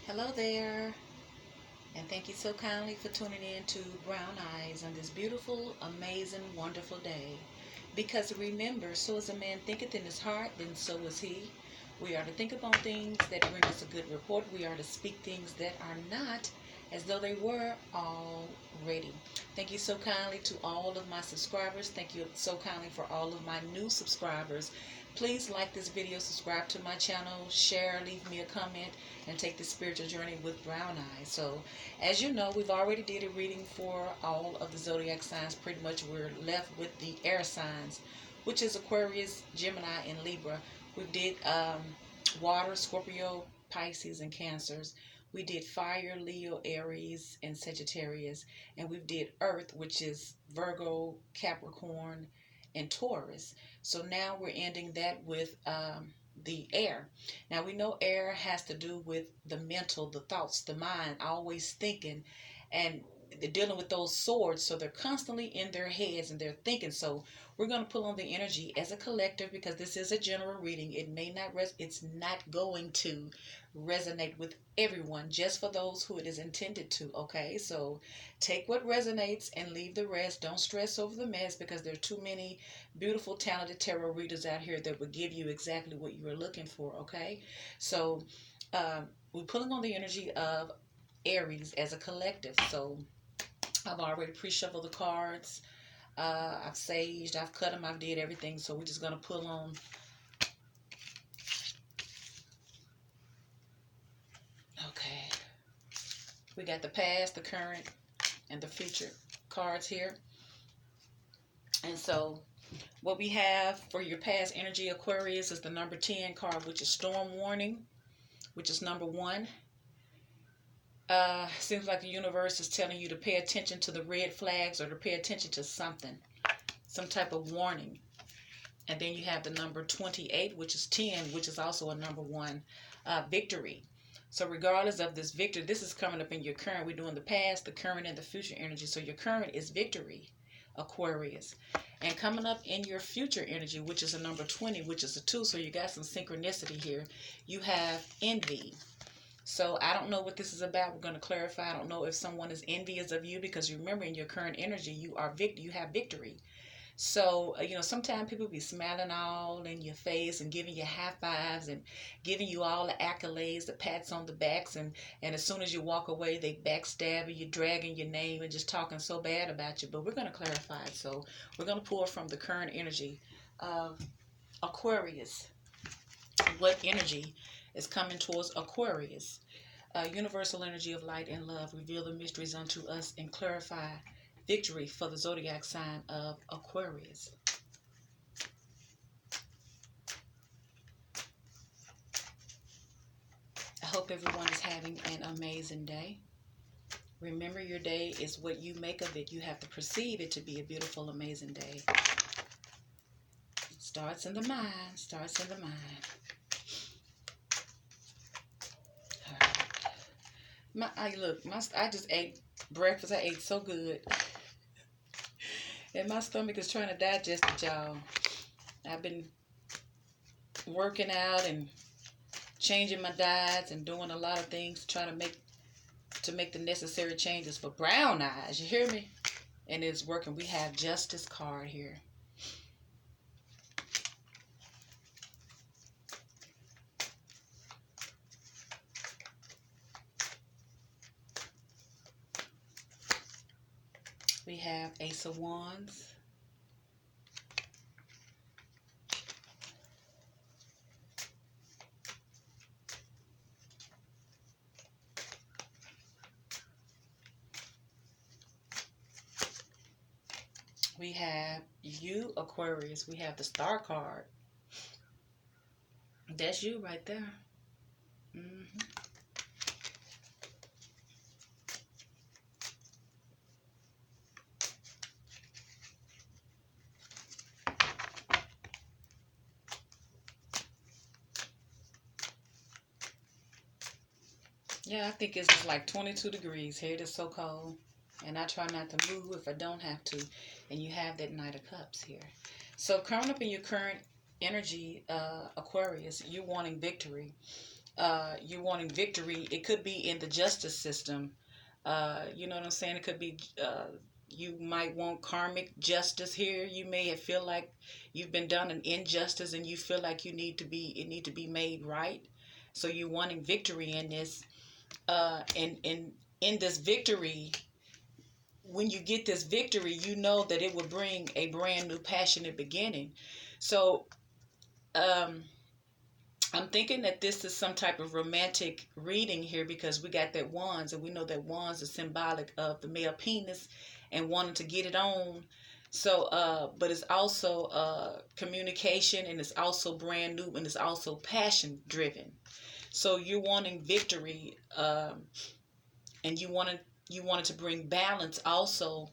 Hello there, and thank you so kindly for tuning in to Brown Eyes on this beautiful, amazing, wonderful day. Because remember, so as a man thinketh in his heart, then so is he. We are to think upon things that bring us a good report. We are to speak things that are not as though they were already. Thank you so kindly to all of my subscribers. Thank you so kindly for all of my new subscribers. Please like this video, subscribe to my channel, share, leave me a comment, and take this spiritual journey with Brown Eyes. So, as you know, we've already did a reading for all of the zodiac signs. Pretty much we're left with the air signs, which is Aquarius, Gemini, and Libra. We did water, Scorpio, Pisces, and Cancers. We did fire, Leo, Aries, and Sagittarius. And we did earth, which is Virgo, Capricorn, and Taurus. So now we're ending that with the air. Now we know air has to do with the mental, the thoughts, the mind, always thinking, and they're dealing with those swords. So they're constantly in their heads and they're thinking. So we're going to pull on the energy as a collective because this is a general reading. It may not it's not going to resonate with everyone, just for those who it is intended to. Okay, so take what resonates and leave the rest. Don't stress over the mess because there are too many beautiful, talented tarot readers out here that will give you exactly what you are looking for. Okay, so we're pulling on the energy of Aries as a collective. So I've already pre-shuffled the cards. I've saged, I've cut them, I've did everything. So we're just going to pull on. Okay. We got the past, the current, and the future cards here. And so what we have for your past energy, Aquarius, is the number 10 card, which is storm warning, which is number 1. Seems like the universe is telling you to pay attention to the red flags or to pay attention to something, some type of warning. And then you have the number 28, which is 10, which is also a number 1, victory. So regardless of this victory, this is coming up in your current. We're doing the past, the current, and the future energy. So your current is victory, Aquarius. And coming up in your future energy, which is a number 20, which is a 2. So you got some synchronicity here. You have envy. So I don't know what this is about. We're going to clarify. I don't know if someone is envious of you because you remember in your current energy, you have victory. So, sometimes people be smiling all in your face and giving you high fives and giving you all the accolades, the pats on the backs. And as soon as you walk away, they backstab you, dragging your name and just talking so bad about you. But we're going to clarify it. So we're going to pull from the current energy of Aquarius. What energy is coming towards Aquarius? Universal energy of light and love. Reveal the mysteries unto us and clarify victory for the zodiac sign of Aquarius. I hope everyone is having an amazing day. Remember, your day is what you make of it. You have to perceive it to be a beautiful, amazing day. It starts in the mind. Starts in the mind. All right. I just ate breakfast. I ate so good. And my stomach is trying to digest it, y'all. I've been working out and changing my diets and doing a lot of things to try to make the necessary changes for brown eyes. You hear me? And it's working. We have Justice card here. We have Ace of Wands. We have you, Aquarius. We have the Star card. That's you right there. Yeah, I think it's just like 22 degrees here. It is so cold. And I try not to move if I don't have to. And you have that Knight of Cups here. So coming up in your current energy, Aquarius, you're wanting victory. you're wanting victory. It could be in the justice system. You know what I'm saying? It could be, you might want karmic justice here. You may feel like you've been done an injustice and you feel like it need to be made right. So you're wanting victory in this. And in this victory, when you get this victory, you know that it will bring a brand new passionate beginning. So, um, I'm thinking that this is some type of romantic reading here because we got that wands, and we know that wands are symbolic of the male penis and wanting to get it on. So, but it's also communication, and it's also brand new, and it's also passion driven. So you're wanting victory, and you wanted to bring balance also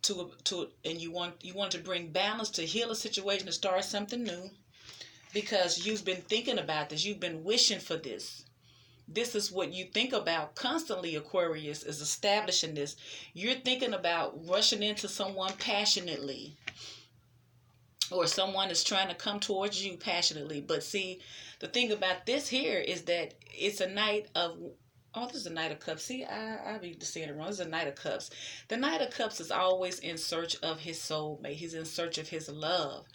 and you want to bring balance to heal a situation, to start something new, because you've been thinking about this. You've been wishing for this. This is what you think about constantly, Aquarius, is establishing this. You're thinking about rushing into someone passionately, or someone is trying to come towards you passionately. But see, the thing about this here is that it's a night of, oh, this is a Knight of Cups. See, I be saying it wrong. This is a Knight of Cups. The Knight of Cups is always in search of his soulmate. He's in search of his love.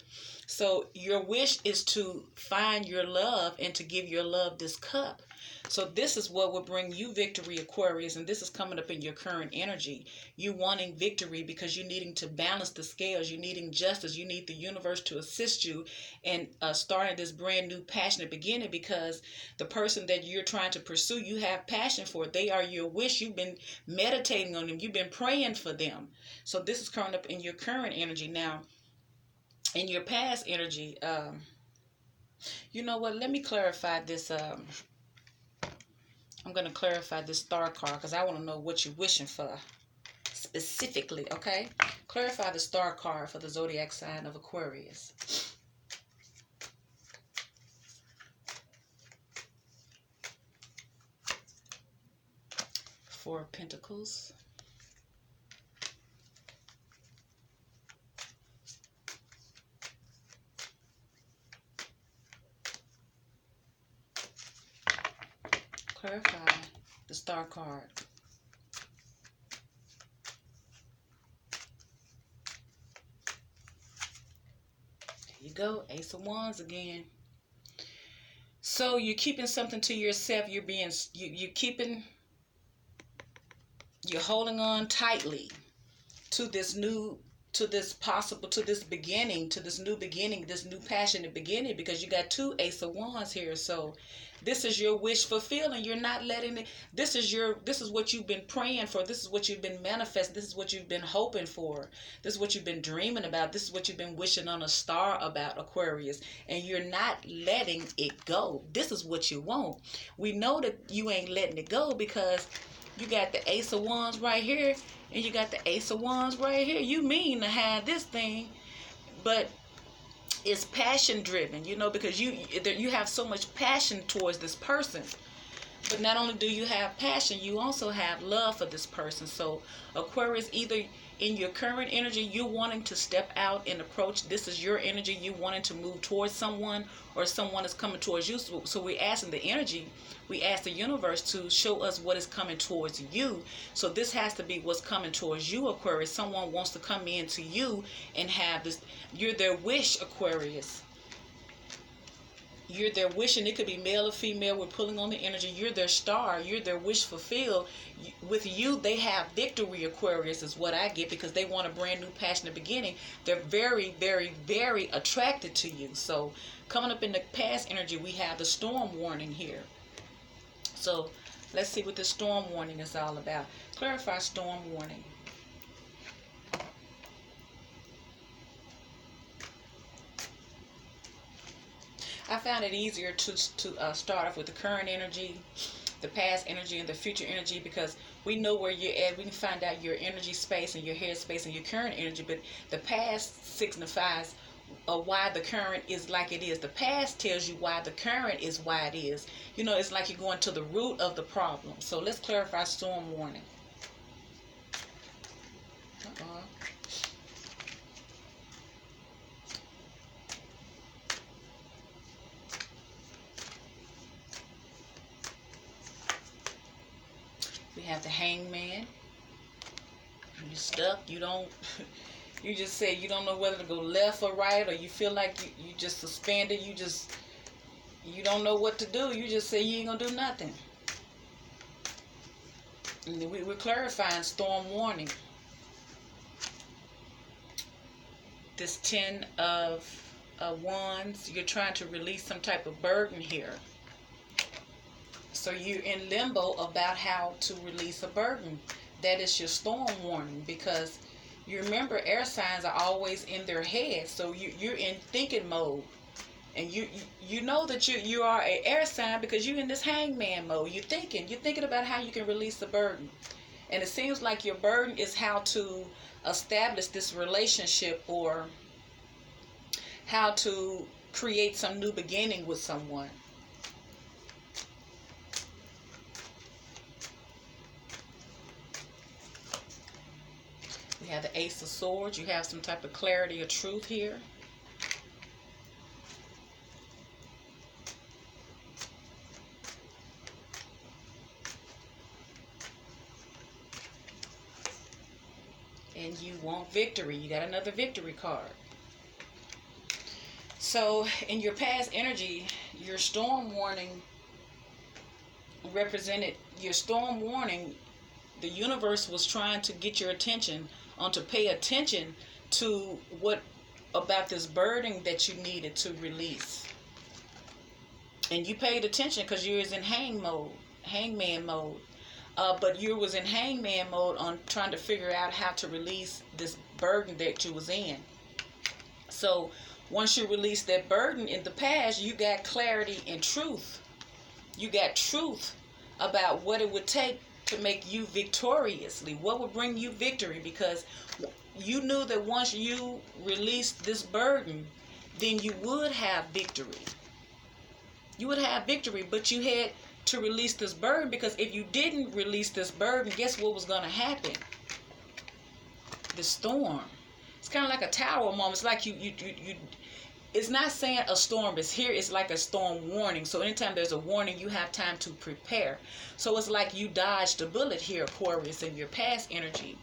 So your wish is to find your love and to give your love this cup. So this is what will bring you victory, Aquarius, and this is coming up in your current energy. You wanting victory because you're needing to balance the scales. You're needing justice. You need the universe to assist you in starting this brand new passionate beginning, because the person that you're trying to pursue, you have passion for. They are your wish. You've been meditating on them. You've been praying for them. So this is coming up in your current energy. Now, in your past energy, you know what? Let me clarify this. I'm going to clarify this star card because I want to know what you're wishing for specifically, okay? Clarify the star card for the zodiac sign of Aquarius. Four of Pentacles. Clarify the star card. There you go, Ace of Wands again. So you're keeping something to yourself. You're holding on tightly to this new, to this beginning, to this new beginning, this new passionate beginning, because you got two Ace of Wands here. So this is your wish fulfilling. You're not letting it, this is what you've been praying for. This is what you've been manifesting. This is what you've been hoping for. This is what you've been dreaming about. This is what you've been wishing on a star about, Aquarius. And you're not letting it go. This is what you want. We know that you ain't letting it go because you got the Ace of Wands right here, and you got the Ace of Wands right here. You mean to have this thing, but it's passion driven, because you have so much passion towards this person. But not only do you have passion, you also have love for this person. So Aquarius, either in your current energy, you're wanting to step out and approach. This is your energy. You wanting to move towards someone, or someone is coming towards you. So we're asking the energy, we ask the universe to show us what is coming towards you. So this has to be what's coming towards you, Aquarius. Someone wants to come into you and have this. You're their wish, Aquarius. You're their wish, and it could be male or female. We're pulling on the energy. You're their star. You're their wish fulfilled. With you, they have victory, Aquarius, is what I get, because they want a brand new passionate beginning. They're very, very, very attracted to you. So coming up in the past energy, we have the storm warning here. So let's see what the storm warning is all about. Clarify storm warning. I found it easier to start off with the current energy, the past energy, and the future energy, because we know where you're at. We can find out your energy space and your head space and your current energy, but the past signifies why the current is like it is. The past tells you why the current is why it is. It's like you're going to the root of the problem. So let's clarify storm warning. We have the Hangman. You're stuck. You don't. You just say you don't know whether to go left or right, or you feel like you just suspended. You don't know what to do. You just say you ain't gonna do nothing. And then we're clarifying storm warning. This 10 of Wands, you're trying to release some type of burden here. So you're in limbo about how to release a burden. That is your storm warning, because you remember air signs are always in their head. So you're in thinking mode. And you know that you are an air sign because you're in this hangman mode. You're thinking about how you can release the burden. And it seems like your burden is how to establish this relationship, or how to create some new beginning with someone. We have the Ace of Swords. You have some type of clarity or truth here. And you want victory. You got another victory card. So in your past energy, your storm warning represented your storm warning. The universe was trying to get your attention on to pay attention to what about this burden that you needed to release. And you paid attention because you was in hangman mode. But you was in hangman mode on trying to figure out how to release this burden that you was in. So once you release that burden in the past, you got clarity and truth. You got truth about what it would take to make you victoriously. What would bring you victory? Because you knew that once you released this burden, then you would have victory. You would have victory, but you had to release this burden, because if you didn't release this burden, guess what was going to happen? The storm. It's kind of like a tower moment. It's like you it's not saying a storm is here. It's like a storm warning. So anytime there's a warning, you have time to prepare. So it's like you dodged a bullet here, Aquarius, in your past energy,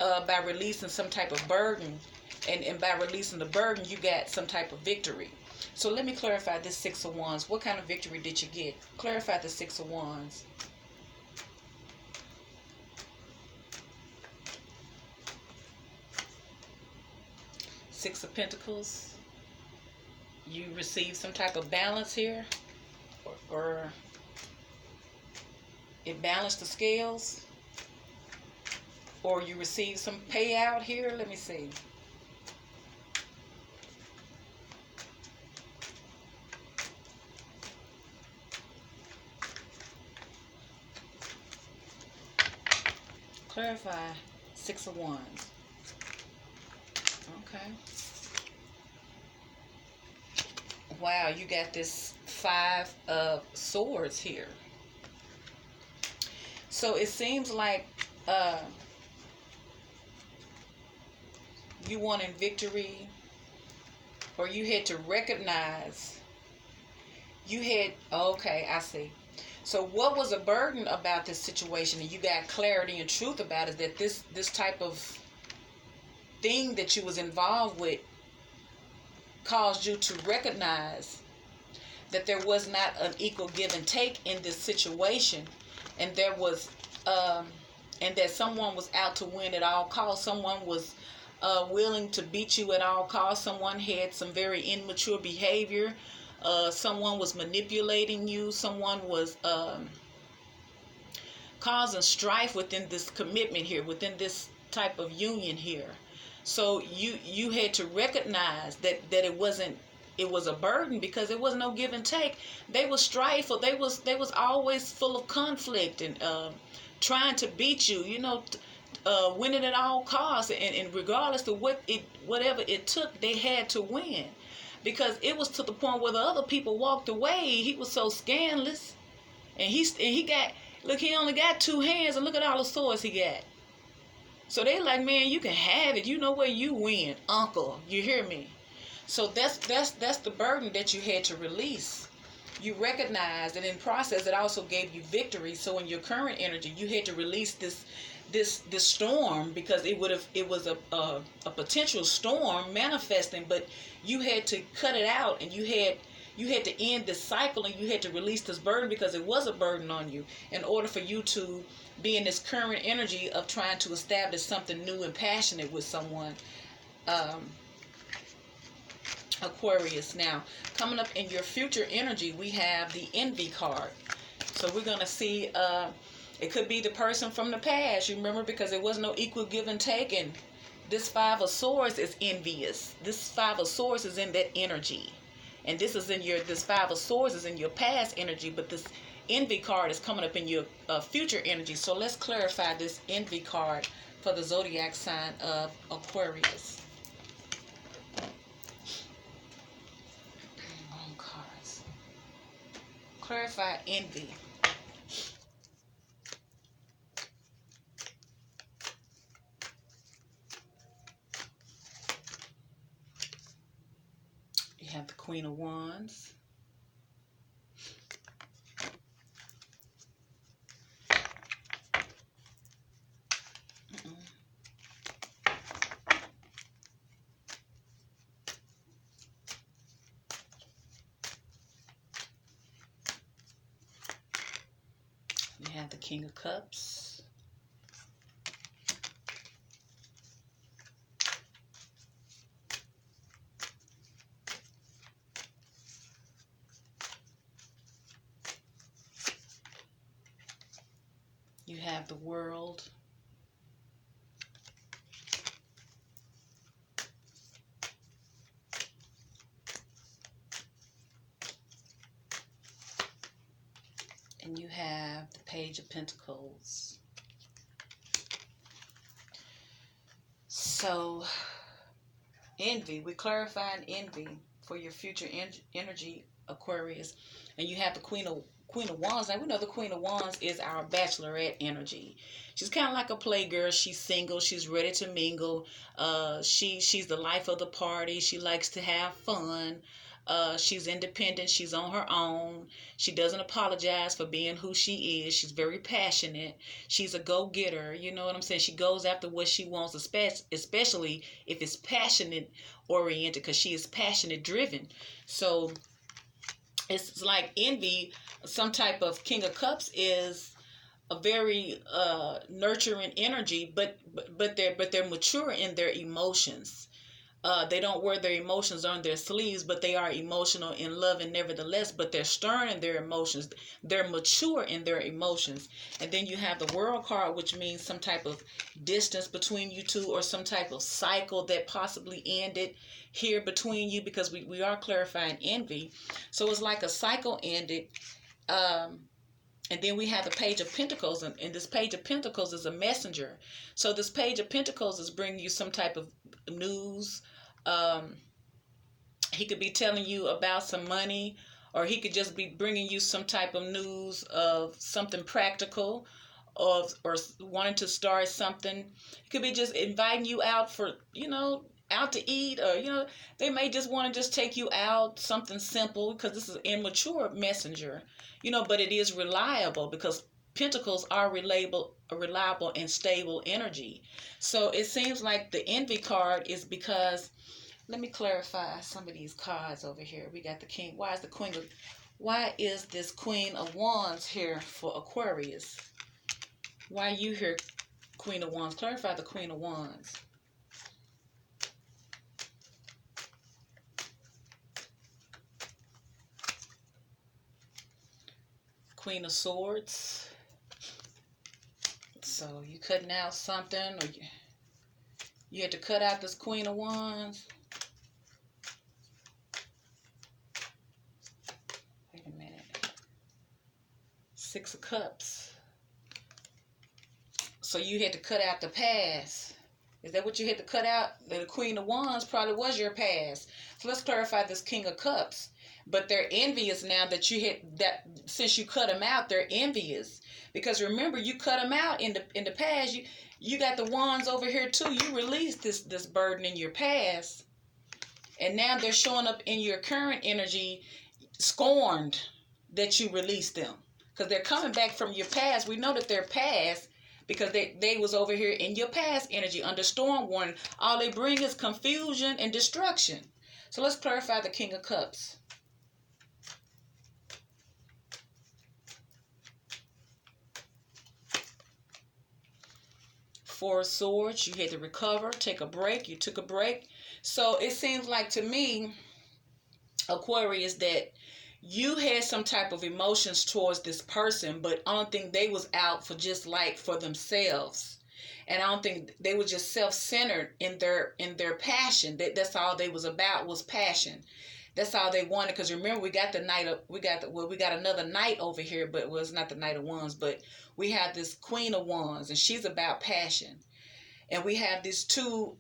by releasing some type of burden. And by releasing the burden, you got some type of victory. So let me clarify this Six of Wands. What kind of victory did you get? Clarify the Six of Wands. Six of Pentacles. You received some type of balance here, or it balanced the scales, or you received some payout here. Let me see. Clarify Six of Wands. Okay. Wow, you got this Five of Swords here. So it seems like you wanted victory, or you had to recognize you had, okay, I see. So what was a burden about this situation, and you got clarity and truth about, is that this type of thing that you was involved with caused you to recognize that there was not an equal give and take in this situation, and there was and that someone was out to win at all costs. Someone was willing to beat you at all costs. Someone had some very immature behavior. Someone was manipulating you. Someone was causing strife within this commitment here, within this type of union here. So you had to recognize that it wasn't, it was a burden, because it was no give and take. They was strife, or they was always full of conflict and trying to beat you, winning at all costs, and regardless of whatever it took, they had to win. Because it was to the point where the other people walked away. He was so scandalous, and he got, look, he only got 2 hands, and look at all the swords he got. So they like, man, you can have it. You know where you win, uncle. You hear me? So that's the burden that you had to release. you recognized, and in process it also gave you victory. So in your current energy, you had to release this storm, because it was a potential storm manifesting, but you had to cut it out, and you had to end this cycle, and you had to release this burden, because it was a burden on you, in order for you to be in this current energy of trying to establish something new and passionate with someone. um, Aquarius. Now, coming up in your future energy, we have the envy card. So we're going to see, it could be the person from the past. You remember, because there was no equal give and take. And this Five of Swords is envious. This Five of Swords is in that energy. And this Five of Swords is in your past energy. But this envy card is coming up in your future energy. So let's clarify this envy card for the zodiac sign of Aquarius. Cards. Clarify envy. You have the Queen of Wands. You have the King of Cups. You have the World. And you have the Page of Pentacles. So, envy, we're clarifying envy for your future energy, Aquarius. And you have the Queen of Wands. Now we know the Queen of Wands is our bachelorette energy. She's kind of like a playgirl. She's single. She's ready to mingle. She's the life of the party. She likes to have fun. She's independent. She's on her own. She doesn't apologize for being who she is. She's very passionate. She's a go-getter. You know what I'm saying? She goes after what she wants, especially if it's passionate oriented, because she is passionate driven. So it's like envy. Some type of King of Cups is a very nurturing energy, but they're mature in their emotions. They don't wear their emotions on their sleeves, but they are emotional in love, and nevertheless, but they're stern in their emotions. They're mature in their emotions. And then you have the World card, which means some type of distance between you two, or some type of cycle that possibly ended here between you, because we are clarifying envy. So it's like a cycle ended. And then we have the Page of Pentacles, and this Page of Pentacles is a messenger. So this Page of Pentacles is bringing you some type of news. He could be telling you about some money, or he could just be bringing you some type of news of something practical, or wanting to start something. He could be just inviting you out for, out to eat, or, they may just want to just take you out, something simple, because this is an immature messenger, but it is reliable, because Pentacles are reliable and stable energy. So it seems like the envy card is because, let me clarify some of these cards over here. We got the King. Why is this Queen of Wands here for Aquarius? Why you here, Queen of Wands? Clarify the Queen of Wands. Queen of Swords. So you cutting out something, or you had to cut out this Queen of Wands. Wait a minute. Six of Cups. So you had to cut out the past. Is that what you had to cut out? The Queen of Wands probably was your past. So let's clarify this King of Cups. But they're envious now that since you cut them out, they're envious. Because remember, you cut them out in the past. You got the wands over here too. You released this burden in your past. And now they're showing up in your current energy, scorned. that you release them, because they're coming back from your past. We know that they're past because they was over here in your past energy under storm warning. All they bring is confusion and destruction. So let's clarify the King of Cups. Four of Swords, you had to recover, take a break. You took a break. So it seems like to me, Aquarius, that you had some type of emotions towards this person, but I don't think they was out for just like for themselves. And I don't think they were just self-centered in their passion. That's all they was about, was passion. That's all they wanted. Because remember, we got another knight over here, but it was not the Knight of Wands, but we have this Queen of Wands, and she's about passion. And we have these two.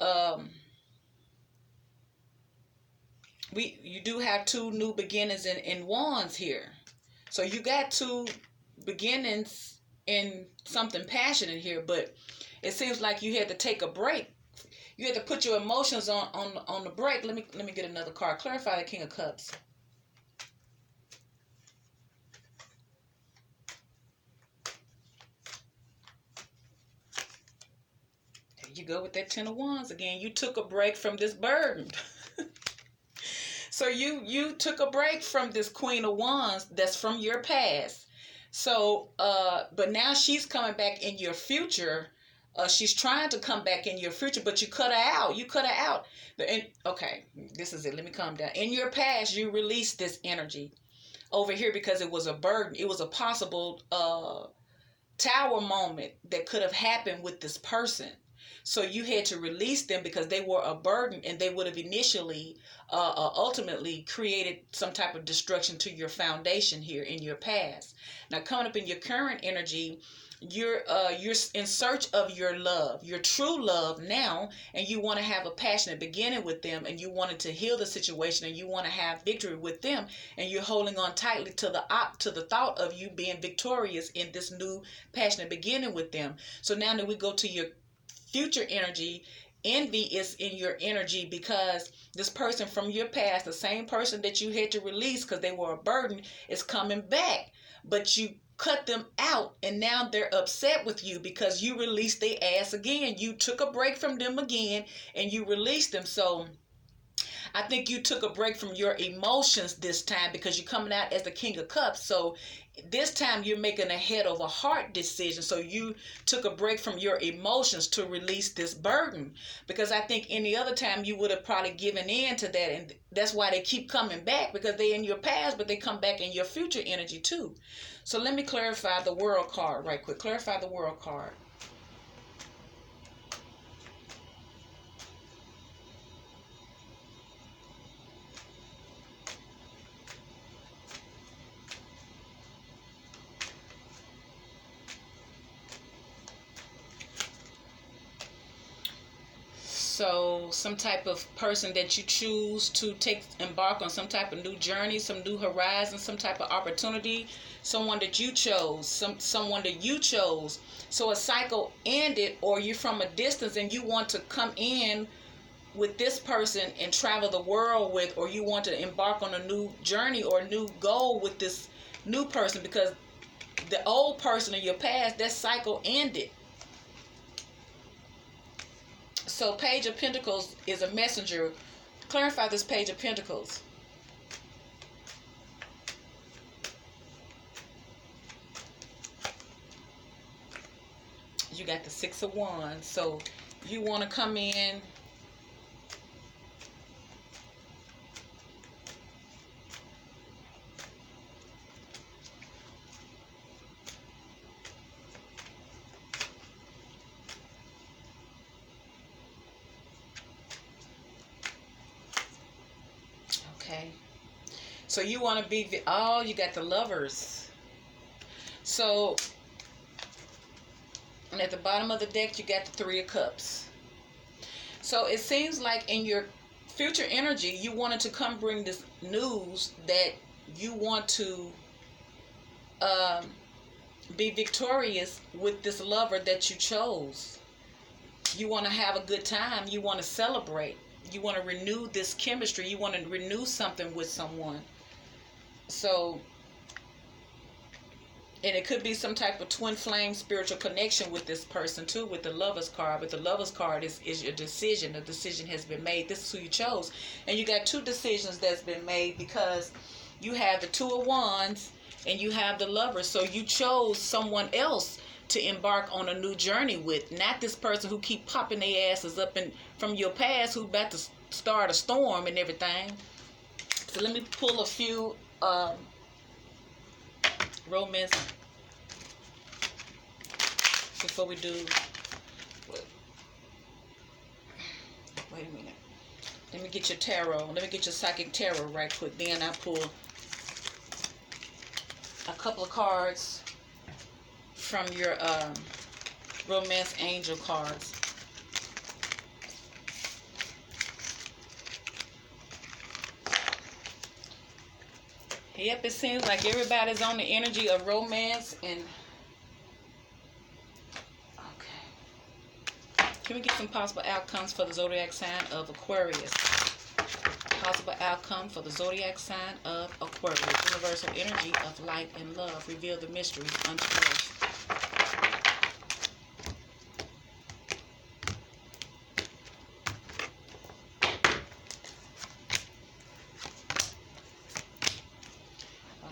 You do have two new beginnings in Wands here, so you got two beginnings in something passionate here. But it seems like you had to take a break. You had to put your emotions on the break. Let me get another card. Clarify the King of Cups. There you go with that Ten of Wands again. You took a break from this burden. So you took a break from this Queen of Wands that's from your past. So but now she's coming back in your future. She's trying to come back in your future, but you cut her out. You cut her out. Okay, this is it. Let me calm down. In your past, you released this energy over here because it was a burden. It was a possible tower moment that could have happened with this person. So you had to release them because they were a burden, and they would have initially, ultimately created some type of destruction to your foundation here in your past. Now coming up in your current energy, you're in search of your love, your true love now, and you want to have a passionate beginning with them, and you wanted to heal the situation, and you want to have victory with them, and you're holding on tightly to the thought of you being victorious in this new passionate beginning with them. So now that we go to your future energy, envy is in your energy because this person from your past, the same person that you had to release because they were a burden, is coming back, but you cut them out, and now they're upset with you because you released their ass again. You took a break from them again, and you released them. So I think you took a break from your emotions this time because you're coming out as the King of Cups. So this time you're making a head over heart decision. So you took a break from your emotions to release this burden, because I think any other time you would have probably given in to that. And that's why they keep coming back, because they're in your past, but they come back in your future energy too. So let me clarify the World card right quick. Clarify the World card. So some type of person that you choose to embark on some type of new journey, some new horizon, some type of opportunity, someone that you chose, someone that you chose. So a cycle ended, or you're from a distance and you want to come in with this person and travel the world with, or you want to embark on a new journey or a new goal with this new person, because the old person in your past, that cycle ended. So Page of Pentacles is a messenger. Clarify this Page of Pentacles. You got the Six of Wands. So you want to come in. Okay. So you want to be, oh, you got the Lovers. So, and at the bottom of the deck, you got the Three of Cups. So it seems like in your future energy, you wanted to come bring this news that you want to be victorious with this lover that you chose. You want to have a good time. You want to celebrate. You want to renew this chemistry. You want to renew something with someone. So And it could be some type of twin flame spiritual connection with this person too, with the Lover's card. But the Lover's card is your decision. The decision has been made. This is who you chose. And you got two decisions that's been made, because you have the Two of Wands and you have the Lover. So you chose someone else to embark on a new journey with, not this person who keep popping their asses up and from your past, who about to start a storm and everything. So let me pull a few romance before we do. Wait a minute. Let me get your tarot. Let me get your psychic tarot right quick. Then I pull a couple of cards from your romance angel cards. Yep, it seems like everybody's on the energy of romance. And okay, can we get some possible outcomes for the zodiac sign of Aquarius? Possible outcome for the zodiac sign of Aquarius. Universal energy of light and love. Reveal the mysteries unto us.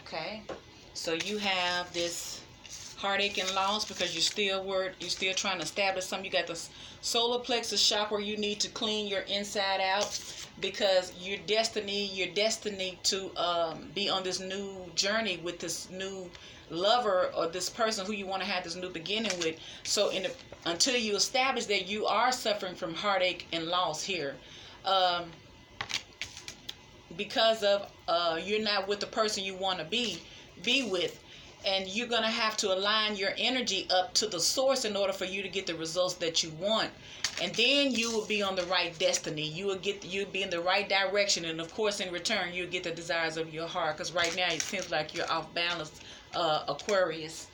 Okay, so you have this heartache and loss because you're still trying to establish something. You got the solar plexus chakra. You need to clean your inside out, because you're destined to be on this new journey with this new lover, or this person who you want to have this new beginning with. So until you establish that, you are suffering from heartache and loss here. Because of you're not with the person you want to be with, and you're going to have to align your energy up to the source in order for you to get the results that you want. And then you will be on the right destiny. You'll be in the right direction, and of course in return you'll get the desires of your heart, because right now it seems like you're off balance, Aquarius,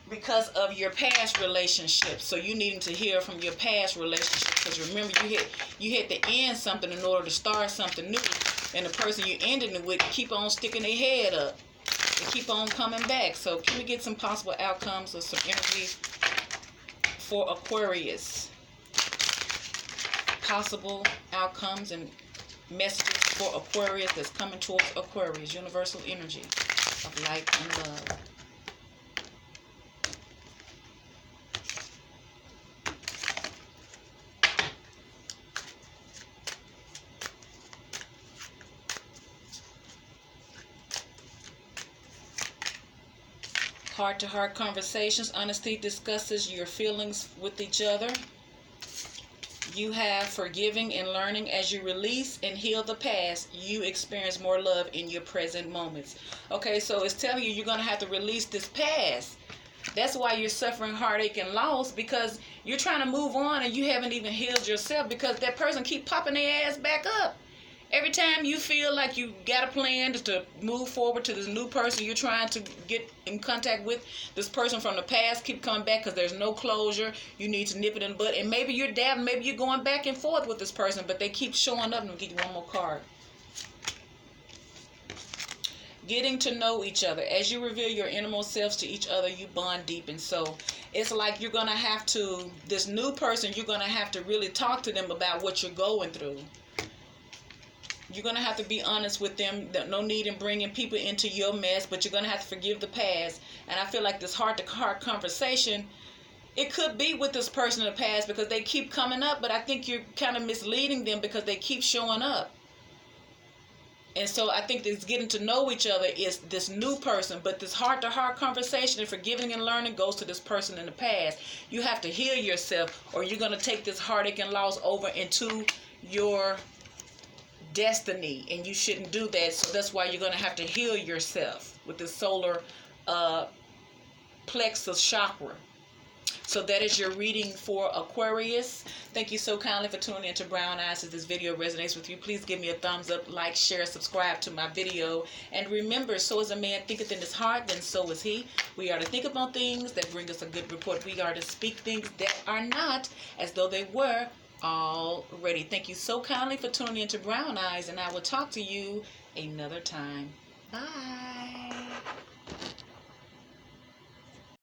because of your past relationships. So you needing to heal from your past relationships, because remember you had to end something in order to start something new, and the person you ended it with keep on sticking their head up and keep on coming back. So can we get some possible outcomes or some energy for Aquarius? Possible outcomes and messages for Aquarius that's coming towards Aquarius. Universal energy of light and love. Heart-to-heart conversations. Honesty discusses your feelings with each other. You have forgiving and learning. As you release and heal the past, you experience more love in your present moments. Okay, so it's telling you you're going to have to release this past. That's why you're suffering heartache and loss, because you're trying to move on and you haven't even healed yourself, because that person keep popping their ass back up. Every time you feel like you got a plan to move forward to this new person you're trying to get in contact with, this person from the past keep coming back because there's no closure. You need to nip it in the bud. And maybe you're dabbing, maybe you're going back and forth with this person, but they keep showing up. And I'll give you one more card. Getting to know each other. As you reveal your innermost selves to each other, you bond deep. And so it's like you're going to have to, this new person, you're going to have to really talk to them about what you're going through. You're going to have to be honest with them. No need in bringing people into your mess, but you're going to have to forgive the past. And I feel like this heart-to-heart conversation, it could be with this person in the past, because they keep coming up, but I think you're kind of misleading them because they keep showing up. And so I think this getting to know each other is this new person, but this heart-to-heart conversation and forgiving and learning goes to this person in the past. You have to heal yourself, or you're going to take this heartache and loss over into your destiny, and you shouldn't do that. So that's why you're going to have to heal yourself with the solar plexus chakra. So that is your reading for Aquarius. Thank you so kindly for tuning into Brown Eyes. If this video resonates with you, please give me a thumbs up, like, share, subscribe to my video. And remember, so as a man thinketh in his heart, then so is he. We are to think upon things that bring us a good report. We are to speak things that are not as though they were already. Thank you so kindly for tuning into Brown Eyes, and I will talk to you another time. Bye.